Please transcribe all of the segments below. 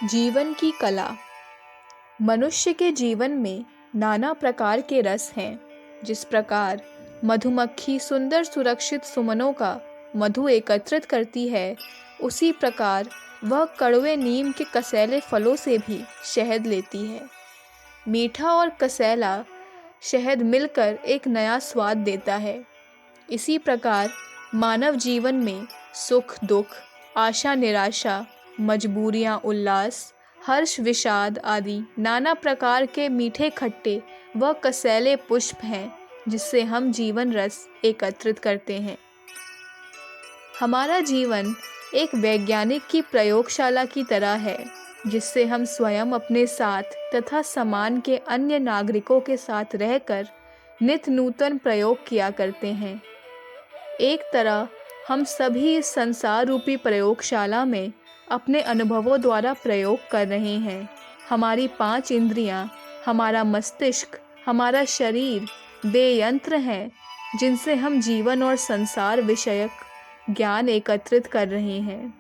जीवन की कला। मनुष्य के जीवन में नाना प्रकार के रस हैं। जिस प्रकार मधुमक्खी सुंदर सुरक्षित सुमनों का मधु एकत्रित करती है, उसी प्रकार वह कड़वे नीम के कसैले फलों से भी शहद लेती है। मीठा और कसैला शहद मिलकर एक नया स्वाद देता है। इसी प्रकार मानव जीवन में सुख दुख, आशा निराशा, मजबूरियाँ उल्लास, हर्ष विषाद आदि नाना प्रकार के मीठे खट्टे व कसैले पुष्प हैं, जिससे हम जीवन रस एकत्रित करते हैं। हमारा जीवन एक वैज्ञानिक की प्रयोगशाला की तरह है, जिससे हम स्वयं अपने साथ तथा समान के अन्य नागरिकों के साथ रहकर नित नूतन प्रयोग किया करते हैं। एक तरह हम सभी इस संसार रूपी प्रयोगशाला में अपने अनुभवों द्वारा प्रयोग कर रहे हैं। हमारी 5 इंद्रियां, हमारा मस्तिष्क, हमारा शरीर वे यंत्र हैं जिनसे हम जीवन और संसार विषयक ज्ञान एकत्रित कर रहे हैं।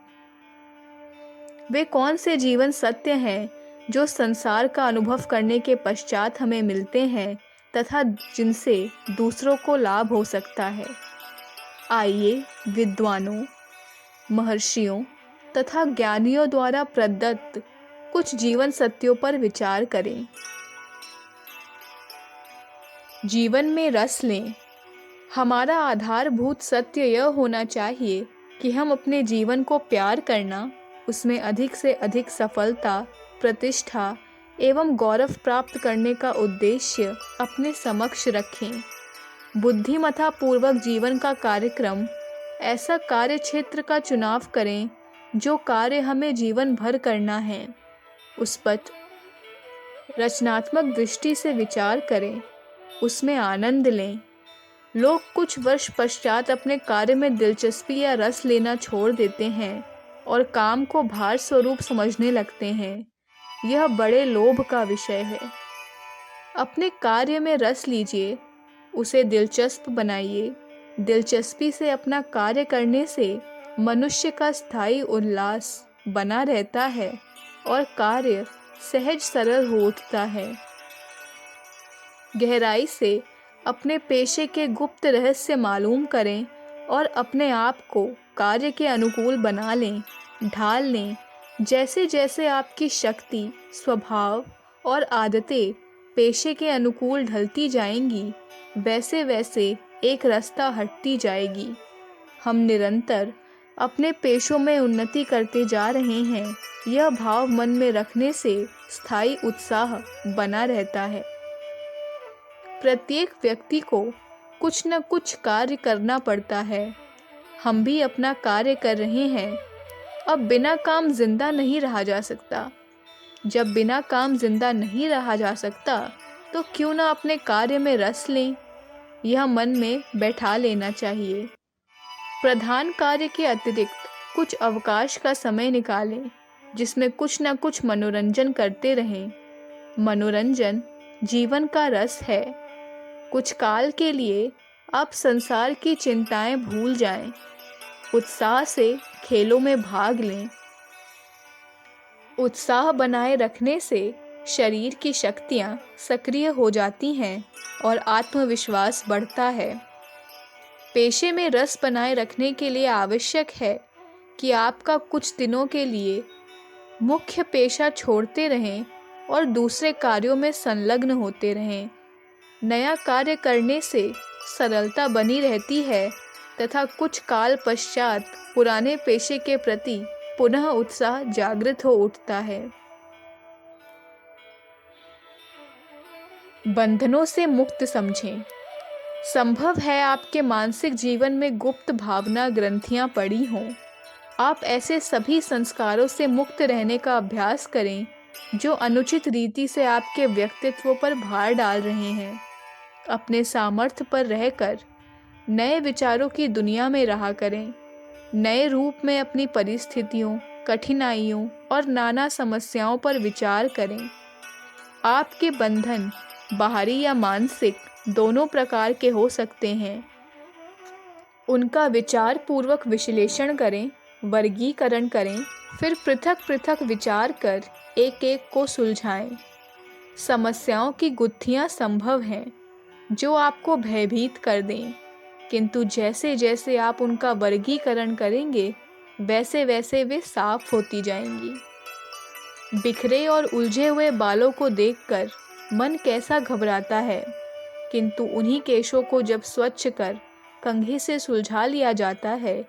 वे कौन से जीवन सत्य हैं जो संसार का अनुभव करने के पश्चात हमें मिलते हैं तथा जिनसे दूसरों को लाभ हो सकता है। आइए विद्वानों, महर्षियों तथा ज्ञानियों द्वारा प्रदत्त कुछ जीवन सत्यों पर विचार करें। जीवन में रस लें। हमारा आधारभूत सत्य यह होना चाहिए कि हम अपने जीवन को प्यार करना, उसमें अधिक से अधिक सफलता, प्रतिष्ठा एवं गौरव प्राप्त करने का उद्देश्य अपने समक्ष रखें। बुद्धिमत्ता पूर्वक जीवन का कार्यक्रम, ऐसा कार्य क्षेत्र का चुनाव करें जो कार्य हमें जीवन भर करना है। उस पर रचनात्मक दृष्टि से विचार करें, उसमें आनंद लें। लोग कुछ वर्ष पश्चात अपने कार्य में दिलचस्पी या रस लेना छोड़ देते हैं और काम को भार स्वरूप समझने लगते हैं। यह बड़े लोभ का विषय है। अपने कार्य में रस लीजिए, उसे दिलचस्प बनाइए। दिलचस्पी से अपना कार्य करने से मनुष्य का स्थायी उल्लास बना रहता है और कार्य सहज सरल हो उठता है। गहराई से अपने पेशे के गुप्त रहस्य मालूम करें और अपने आप को कार्य के अनुकूल बना लें, ढाल लें। जैसे जैसे आपकी शक्ति, स्वभाव और आदतें पेशे के अनुकूल ढलती जाएंगी, वैसे वैसे एक रास्ता हटती जाएगी। हम निरंतर अपने पेशों में उन्नति करते जा रहे हैं। यह भाव मन में रखने से स्थायी उत्साह बना रहता है। प्रत्येक व्यक्ति को कुछ न कुछ कार्य करना पड़ता है। हम भी अपना कार्य कर रहे हैं। अब बिना काम जिंदा नहीं रहा जा सकता। जब बिना काम जिंदा नहीं रहा जा सकता, तो क्यों ना अपने कार्य में रस लें। यह मन में बैठा लेना चाहिए। प्रधान कार्य के अतिरिक्त कुछ अवकाश का समय निकालें, जिसमें कुछ न कुछ मनोरंजन करते रहें। मनोरंजन जीवन का रस है। कुछ काल के लिए आप संसार की चिंताएं भूल जाएं। उत्साह से खेलों में भाग लें। उत्साह बनाए रखने से शरीर की शक्तियां सक्रिय हो जाती हैं और आत्मविश्वास बढ़ता है। पेशे में रस बनाए रखने के लिए आवश्यक है कि आपका कुछ दिनों के लिए मुख्य पेशा छोड़ते रहें और दूसरे कार्यों में संलग्न होते रहें। नया कार्य करने से सरलता बनी रहती है तथा कुछ काल पश्चात पुराने पेशे के प्रति पुनः उत्साह जागृत हो उठता है। बंधनों से मुक्त समझें। संभव है आपके मानसिक जीवन में गुप्त भावना ग्रंथियां पड़ी हों। आप ऐसे सभी संस्कारों से मुक्त रहने का अभ्यास करें जो अनुचित रीति से आपके व्यक्तित्व पर भार डाल रहे हैं। अपने सामर्थ्य पर रहकर नए विचारों की दुनिया में रहा करें। नए रूप में अपनी परिस्थितियों, कठिनाइयों और नाना समस्याओं पर विचार करें। आपके बंधन बाहरी या मानसिक दोनों प्रकार के हो सकते हैं। उनका विचार पूर्वक विश्लेषण करें, वर्गीकरण करें फिर पृथक पृथक विचार कर एक एक को सुलझाएं। समस्याओं की गुत्थियां संभव हैं जो आपको भयभीत कर दें, किंतु जैसे जैसे आप उनका वर्गीकरण करेंगे वैसे वैसे वे साफ होती जाएंगी। बिखरे और उलझे हुए बालों को देखकर मन कैसा घबराता है, किंतु उन्हीं केशों को जब स्वच्छ कर कंघी से सुलझा लिया जाता है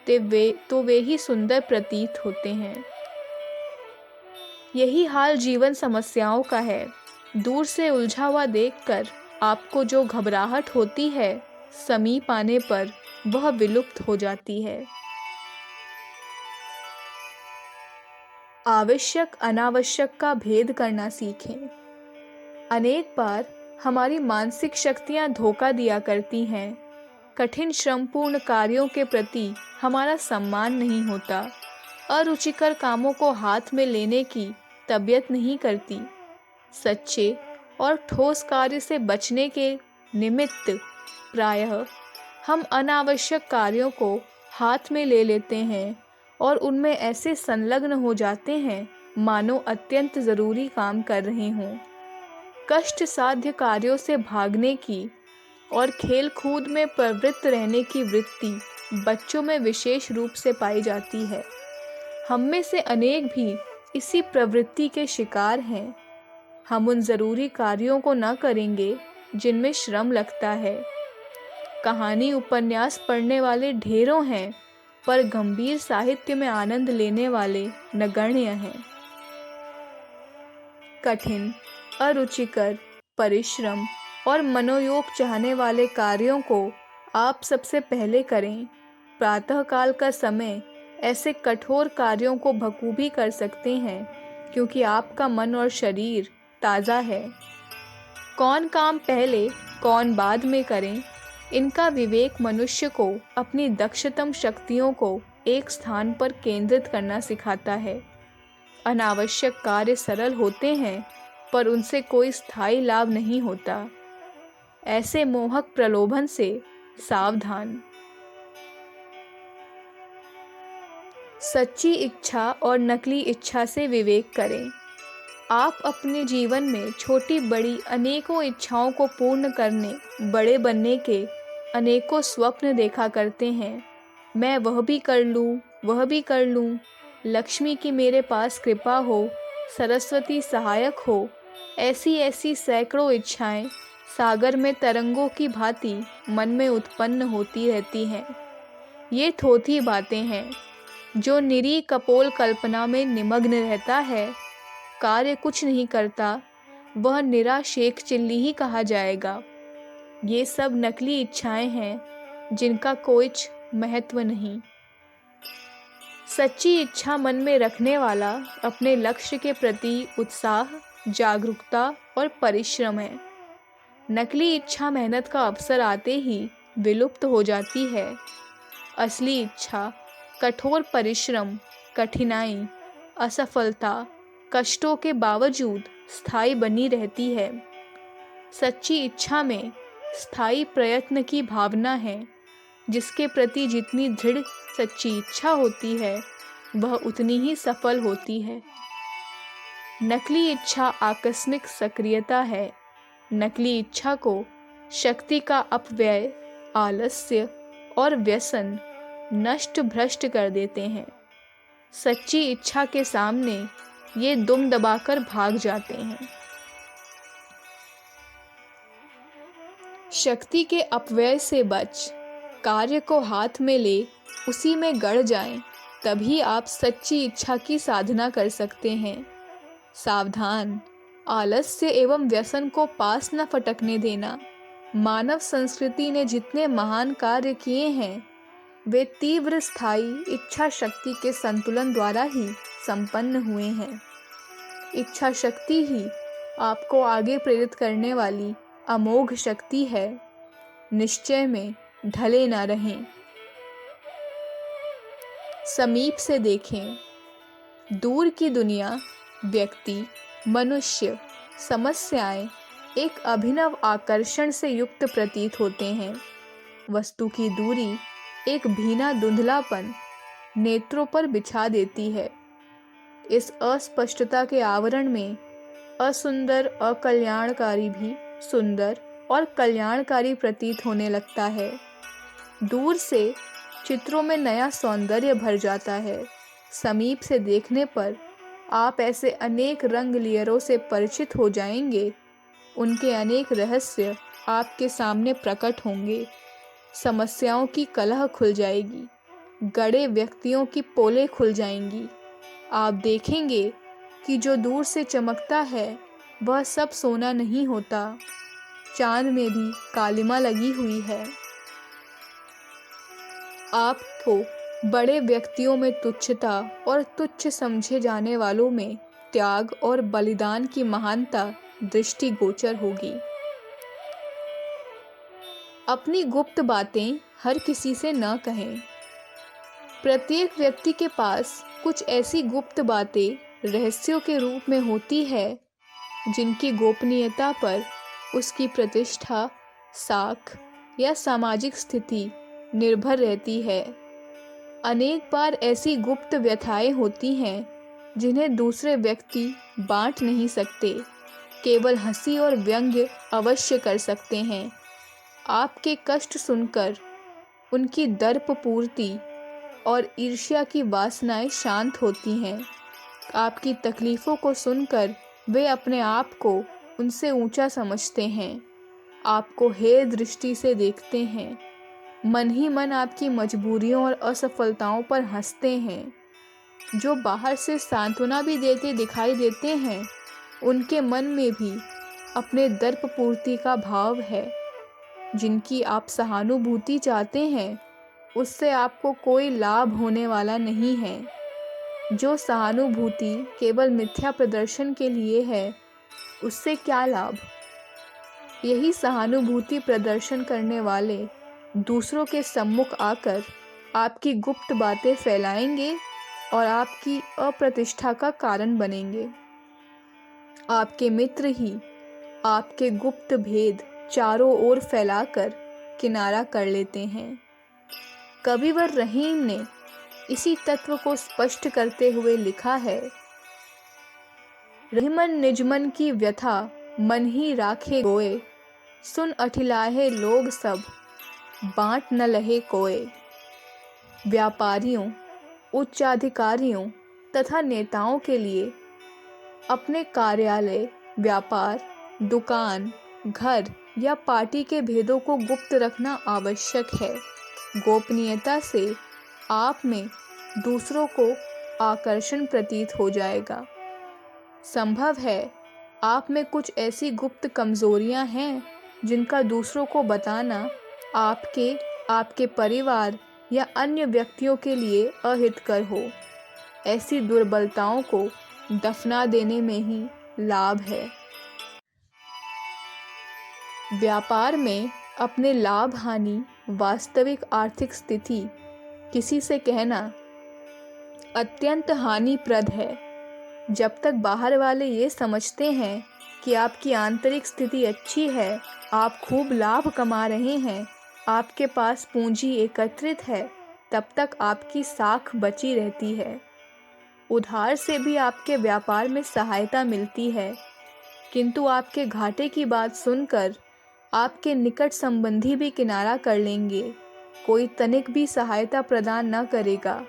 तो वे ही सुंदर प्रतीत होते हैं। यही हाल जीवन समस्याओं का है। दूर से उलझा हुआ देखकर आपको जो घबराहट होती है, समीप आने पर वह विलुप्त हो जाती है। आवश्यक अनावश्यक का भेद करना सीखें। अनेक बार हमारी मानसिक शक्तियां धोखा दिया करती हैं। कठिन श्रमपूर्ण कार्यों के प्रति हमारा सम्मान नहीं होता, अरुचिकर कामों को हाथ में लेने की तबीयत नहीं करती। सच्चे और ठोस कार्य से बचने के निमित्त प्रायः हम अनावश्यक कार्यों को हाथ में ले लेते हैं और उनमें ऐसे संलग्न हो जाते हैं मानो अत्यंत ज़रूरी काम कर रहे हों। कष्ट साध्य कार्यों से भागने की और खेल कूद में प्रवृत्त रहने की वृत्ति बच्चों में विशेष रूप से पाई जाती है। हम में से अनेक भी इसी प्रवृत्ति के शिकार हैं। हम उन ज़रूरी कार्यों को न करेंगे जिनमें श्रम लगता है। कहानी उपन्यास पढ़ने वाले ढेरों हैं, पर गंभीर साहित्य में आनंद लेने वाले नगण्य हैं। कठिन, अरुचिकर, परिश्रम और मनोयोग चाहने वाले कार्यों को आप सबसे पहले करें। प्रातःकाल का समय ऐसे कठोर कार्यों को बखूबी कर सकते हैं, क्योंकि आपका मन और शरीर ताज़ा है। कौन काम पहले कौन बाद में करें, इनका विवेक मनुष्य को अपनी दक्षतम शक्तियों को एक स्थान पर केंद्रित करना सिखाता है। अनावश्यक कार्य सरल होते हैं, पर उनसे कोई स्थायी लाभ नहीं होता। ऐसे मोहक प्रलोभन से सावधान। सच्ची इच्छा और नकली इच्छा से विवेक करें। आप अपने जीवन में छोटी बड़ी अनेकों इच्छाओं को पूर्ण करने, बड़े बनने के अनेकों स्वप्न देखा करते हैं। मैं वह भी कर लूँ, वह भी कर लूँ, लक्ष्मी की मेरे पास कृपा हो, सरस्वती सहायक हो, ऐसी ऐसी सैकड़ों इच्छाएं सागर में तरंगों की भांति मन में उत्पन्न होती रहती हैं। ये थोथी बातें हैं। जो निरी कपोल कल्पना में निमग्न रहता है, कार्य कुछ नहीं करता, वह निरा शेख चिल्ली ही कहा जाएगा। ये सब नकली इच्छाएं हैं जिनका कोई महत्व नहीं। सच्ची इच्छा मन में रखने वाला अपने लक्ष्य के प्रति उत्साह, जागरूकता और परिश्रम है। नकली इच्छा मेहनत का अवसर आते ही विलुप्त हो जाती है। असली इच्छा कठोर परिश्रम, कठिनाई, असफलता, कष्टों के बावजूद स्थायी बनी रहती है। सच्ची इच्छा में स्थायी प्रयत्न की भावना है। जिसके प्रति जितनी दृढ़ सच्ची इच्छा होती है, वह उतनी ही सफल होती है। नकली इच्छा आकस्मिक सक्रियता है। नकली इच्छा को शक्ति का अपव्यय, आलस्य और व्यसन नष्ट भ्रष्ट कर देते हैं। सच्ची इच्छा के सामने ये दुम दबाकर भाग जाते हैं। शक्ति के अपव्यय से बच कार्य को हाथ में ले उसी में गड़ जाएं, तभी आप सच्ची इच्छा की साधना कर सकते हैं। सावधान, आलस्य एवं व्यसन को पास न फटकने देना। मानव संस्कृति ने जितने महान कार्य किए हैं, वे तीव्र स्थायी इच्छा शक्ति के संतुलन द्वारा ही संपन्न हुए हैं। इच्छा शक्ति ही आपको आगे प्रेरित करने वाली अमोघ शक्ति है। निश्चय में ढले ना रहें। समीप से देखें। दूर की दुनिया, व्यक्ति, मनुष्य, समस्याएं एक अभिनव आकर्षण से युक्त प्रतीत होते हैं। वस्तु की दूरी एक भीना धुंधलापन, नेत्रों पर बिछा देती है। इस अस्पष्टता के आवरण में असुंदर अकल्याणकारी भी सुंदर और कल्याणकारी प्रतीत होने लगता है। दूर से चित्रों में नया सौंदर्य भर जाता है। समीप से देखने पर आप ऐसे अनेक रंग लेयरों से परिचित हो जाएंगे, उनके अनेक रहस्य आपके सामने प्रकट होंगे। समस्याओं की कलह खुल जाएगी, गड़े व्यक्तियों की पोलें खुल जाएंगी। आप देखेंगे कि जो दूर से चमकता है वह सब सोना नहीं होता, चांद में भी कालिमा लगी हुई है। आपको बड़े व्यक्तियों में तुच्छता और तुच्छ समझे जाने वालों में त्याग और बलिदान की महानता दृष्टिगोचर होगी। अपनी गुप्त बातें हर किसी से न कहें। प्रत्येक व्यक्ति के पास कुछ ऐसी गुप्त बातें रहस्यों के रूप में होती है जिनकी गोपनीयता पर उसकी प्रतिष्ठा, साख या सामाजिक स्थिति निर्भर रहती है। अनेक बार ऐसी गुप्त व्यथाएं होती हैं जिन्हें दूसरे व्यक्ति बांट नहीं सकते, केवल हंसी और व्यंग्य अवश्य कर सकते हैं। आपके कष्ट सुनकर उनकी दर्प पूर्ति और ईर्ष्या की वासनाएं शांत होती हैं। आपकी तकलीफ़ों को सुनकर वे अपने आप को उनसे ऊंचा समझते हैं, आपको हेय दृष्टि से देखते हैं, मन ही मन आपकी मजबूरियों और असफलताओं पर हंसते हैं। जो बाहर से सांत्वना भी देते दिखाई देते हैं, उनके मन में भी अपने दर्प पूर्ति का भाव है। जिनकी आप सहानुभूति चाहते हैं, उससे आपको कोई लाभ होने वाला नहीं है। जो सहानुभूति केवल मिथ्या प्रदर्शन के लिए है, उससे क्या लाभ। यही सहानुभूति प्रदर्शन करने वाले दूसरों के सम्मुख आकर आपकी गुप्त बातें फैलाएंगे और आपकी अप्रतिष्ठा का कारण बनेंगे। आपके मित्र ही आपके गुप्त भेद चारों ओर फैलाकर किनारा कर लेते हैं। कविवर रहीम ने इसी तत्व को स्पष्ट करते हुए लिखा है, रहीमन निजमन की व्यथा मन ही राखे गोए, सुन अठिलाहे लोग सब बांट न लहे कोए। व्यापारियों, उच्चाधिकारियों तथा नेताओं के लिए अपने कार्यालय, व्यापार, दुकान, घर या पार्टी के भेदों को गुप्त रखना आवश्यक है। गोपनीयता से आप में दूसरों को आकर्षण प्रतीत हो जाएगा। संभव है आप में कुछ ऐसी गुप्त कमजोरियां हैं जिनका दूसरों को बताना आपके परिवार या अन्य व्यक्तियों के लिए अहितकर हो। ऐसी दुर्बलताओं को दफना देने में ही लाभ है। व्यापार में अपने लाभ हानि, वास्तविक आर्थिक स्थिति किसी से कहना अत्यंत हानिप्रद है। जब तक बाहर वाले ये समझते हैं कि आपकी आंतरिक स्थिति अच्छी है, आप खूब लाभ कमा रहे हैं, आपके पास पूंजी एकत्रित है, तब तक आपकी साख बची रहती है। उधार से भी आपके व्यापार में सहायता मिलती है, किंतु आपके घाटे की बात सुनकर आपके निकट संबंधी भी किनारा कर लेंगे। कोई तनिक भी सहायता प्रदान न करेगा।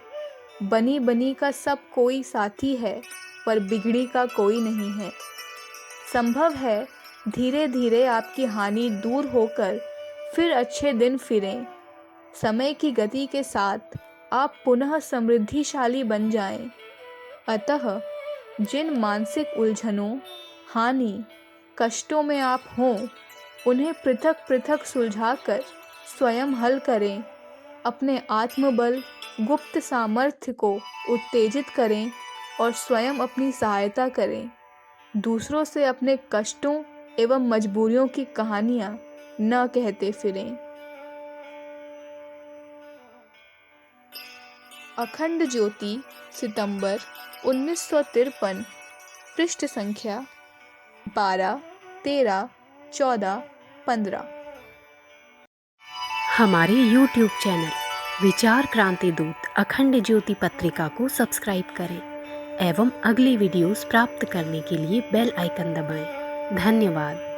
बनी बनी का सब कोई साथी है, पर बिगड़ी का कोई नहीं है। संभव है धीरे धीरे आपकी हानि दूर होकर फिर अच्छे दिन फिरें। समय की गति के साथ आप पुनः समृद्धिशाली बन जाएं। अतः जिन मानसिक उलझनों, हानि, कष्टों में आप हों, उन्हें पृथक पृथक सुलझाकर स्वयं हल करें। अपने आत्मबल, गुप्त सामर्थ्य को उत्तेजित करें और स्वयं अपनी सहायता करें। दूसरों से अपने कष्टों एवं मजबूरियों की कहानियां न कहते फिरें। अखंड ज्योति, सितंबर 1953, पृष्ठ संख्या 12, 13, 14, 15। हमारे YouTube चैनल विचार क्रांति दूत अखंड ज्योति पत्रिका को सब्सक्राइब करें एवं अगली वीडियोस प्राप्त करने के लिए बेल आइकन दबाएं। धन्यवाद।